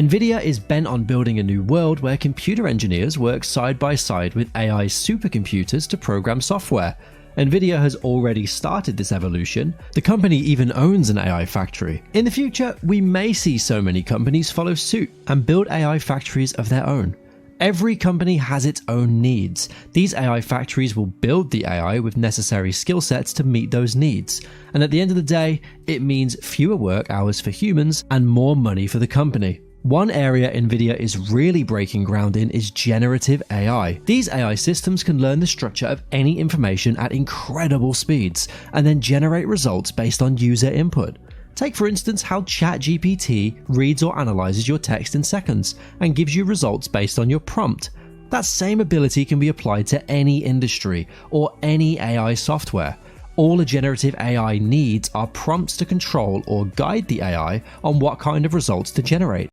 Nvidia is bent on building a new world where computer engineers work side by side with AI supercomputers to program software. Nvidia has already started this evolution. The company even owns an AI factory. In the future, we may see so many companies follow suit and build AI factories of their own. Every company has its own needs. These AI factories will build the AI with necessary skill sets to meet those needs. And at the end of the day, it means fewer work hours for humans and more money for the company. One area Nvidia is really breaking ground in is generative AI. These AI systems can learn the structure of any information at incredible speeds and then generate results based on user input. Take for instance how ChatGPT reads or analyzes your text in seconds and gives you results based on your prompt. That same ability can be applied to any industry or any AI software. All a generative AI needs are prompts to control or guide the AI on what kind of results to generate.